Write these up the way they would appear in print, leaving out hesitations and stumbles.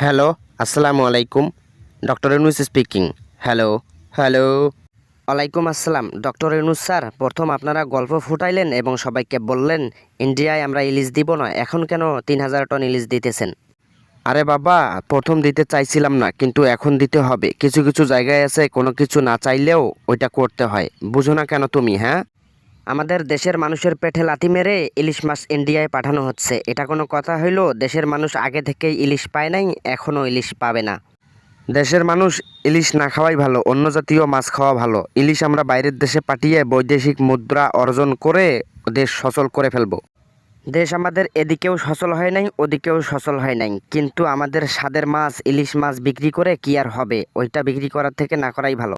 Hello, আসসালামু আলাইকুম। Doctor Yunus speaking. Hello, hello. ওয়ালাইকুম আসসালাম। ডক্টর ইউনুস স্যার, প্রথম আপনারা গল্প ফুটাইলেন এবং সবাইকে বললেন ইন্ডিয়ায় আমরা ইলিশ দিব না। এখন কেন ৩,০০০ টন ইলিশ দিতেছেন? আরে বাবা, প্রথম দিতে চাইছিলাম না, কিন্তু এখন দিতে হবে। কিছু কিছু জায়গায় আছে কোনো কিছু না চাইলেও ওইটা করতে হয়। বুঝো না কেন তুমি, হ্যাঁ? আমাদের দেশের মানুষের পেটে লাথি মেরে ইলিশ মাছ ইন্ডিয়ায় পাঠানো হচ্ছে। এটা কোনো কথা হইল? দেশের মানুষ আগে থেকেই ইলিশ পায় নাই, এখনও ইলিশ পাবে না। দেশের মানুষ ইলিশ না খাওয়াই ভালো, অন্য জাতীয় মাছ খাওয়া ভালো। ইলিশ আমরা বাইরের দেশে পাঠিয়ে বৈদেশিক মুদ্রা অর্জন করে দেশ সচল করে ফেলবো। দেশ আমাদের এদিকেও সচল হয় নাই, ওদিকেও সচল হয় নাই, কিন্তু আমাদের স্বাদের মাছ ইলিশ মাছ বিক্রি করে কি আর হবে? ওইটা বিক্রি করার থেকে না করাই ভালো।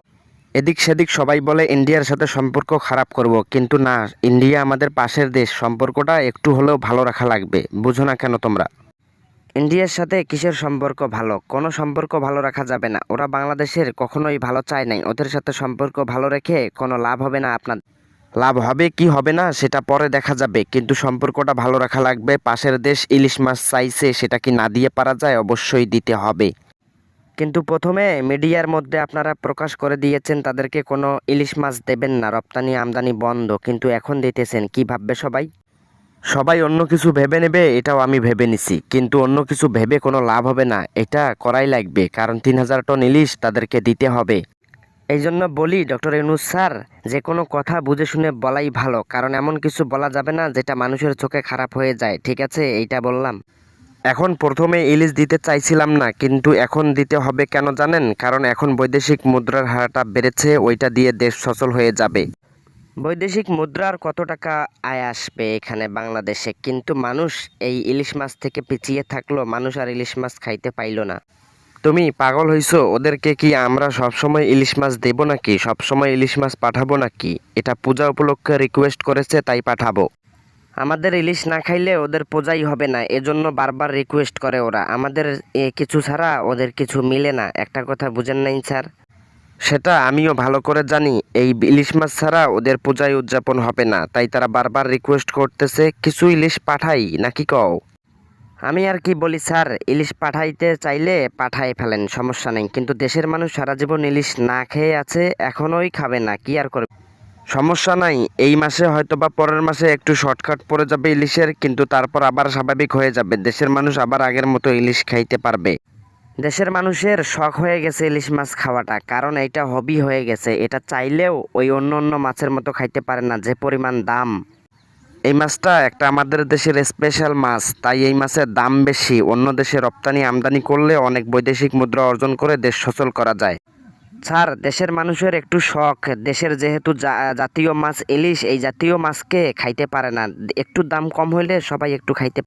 এদিক সেদিক সবাই বলে ইন্ডিয়ার সাথে সম্পর্ক খারাপ করব, কিন্তু না, ইন্ডিয়া আমাদের পাশের দেশ, সম্পর্কটা একটু হলেও ভালো রাখা লাগবে। বুঝো না কেন তোমরা? ইন্ডিয়ার সাথে কিসের সম্পর্ক ভালো? কোনো সম্পর্ক ভালো রাখা যাবে না। ওরা বাংলাদেশের কখনোই ভালো চায় নাই। ওদের সাথে সম্পর্ক ভালো রেখে কোনো লাভ হবে না আপনার। লাভ হবে কি হবে না সেটা পরে দেখা যাবে, কিন্তু সম্পর্কটা ভালো রাখা লাগবে। পাশের দেশ ইলিশ মাছ চাইছে, সেটা কি না দিয়ে পারা যায়? অবশ্যই দিতে হবে। কিন্তু প্রথমে মিডিয়ার মধ্যে আপনারা প্রকাশ করে দিয়েছেন তাদেরকে কোনো ইলিশ মাছ দেবেন না, রপ্তানি আমদানি বন্ধ, কিন্তু এখন দিতেছেন। কি ভাববে সবাই? সবাই অন্য কিছু ভেবে নেবে, এটাও আমি ভেবে নিছি, কিন্তু অন্য কিছু ভেবে কোনো লাভ হবে না। এটা করাই লাগবে, কারণ ৩,০০০ টন ইলিশ তাদেরকে দিতে হবে। এই জন্য বলি ডক্টর ইউনুস স্যার, যে কোনো কথা বুঝে শুনে বলাই ভালো, কারণ এমন কিছু বলা যাবে না যেটা মানুষের চোখে খারাপ হয়ে যায়। ঠিক আছে, এইটা বললাম। এখন প্রথমে ইলিশ দিতে চাইছিলাম না, কিন্তু এখন দিতে হবে। কেন জানেন? কারণ এখন বৈদেশিক মুদ্রার হারটা বেড়েছে, ওইটা দিয়ে দেশ সচল হয়ে যাবে। বৈদেশিক মুদ্রার কত টাকা আয় আসবে এখানে বাংলাদেশে, কিন্তু মানুষ এই ইলিশ মাছ থেকে পিছিয়ে থাকলো, মানুষ আর ইলিশ মাছ খাইতে পাইলো না। তুমি পাগল হইছো? ওদেরকে কি আমরা সবসময় ইলিশ মাছ দেবো নাকি? সবসময় ইলিশ মাছ পাঠাবো নাকি? এটা পূজা উপলক্ষে রিকোয়েস্ট করেছে, তাই পাঠাবো। আমাদের ইলিশ না খাইলে ওদের পূজাই হবে না, এজন্য বারবার রিকোয়েস্ট করে ওরা। আমাদের কিছু ছাড়া ওদের কিছু মিলে না। একটা কথা বুঝেন নাই স্যার? সেটা আমিও ভালো করে জানি। এই ইলিশ মাছ ছাড়া ওদের পূজায় উদযাপন হবে না, তাই তারা বারবার রিকোয়েস্ট করতেছে কিছু ইলিশ পাঠাই নাকি কও? আমি আর কি বলি স্যার, ইলিশ পাঠাইতে চাইলে পাঠাই ফেলেন, সমস্যা নেই, কিন্তু দেশের মানুষ সারা জীবন ইলিশ না খেয়ে আছে, এখনোই খাবে না, কি আর করবে? সমস্যা নাই, এই মাসে হয়তো বা পরের মাসে একটু শর্টকাট পড়ে যাবে ইলিশের, কিন্তু তারপর আবার স্বাভাবিক হয়ে যাবে। দেশের মানুষ আবার আগের মতো ইলিশ খাইতে পারবে। দেশের মানুষের শখ হয়ে গেছে ইলিশ মাছ খাওয়াটা, কারণ এটা হবি হয়ে গেছে। এটা চাইলেও ওই অন্য অন্য মাছের মতো খাইতে পারে না, যে পরিমাণ দাম। এই মাছটা একটা আমাদের দেশের স্পেশাল মাছ, তাই এই মাছের দাম বেশি। অন্য দেশে রপ্তানি আমদানি করলে অনেক বৈদেশিক মুদ্রা অর্জন করে দেশ সচল করা যায়। স্যার, দেশের মানুষের একটু শখ, দেশের যেহেতু জাতীয় মাছ ইলিশ, এই জাতীয় মাছকে খাইতে পারে না। একটু দাম কম হইলে সবাই একটু খাইতে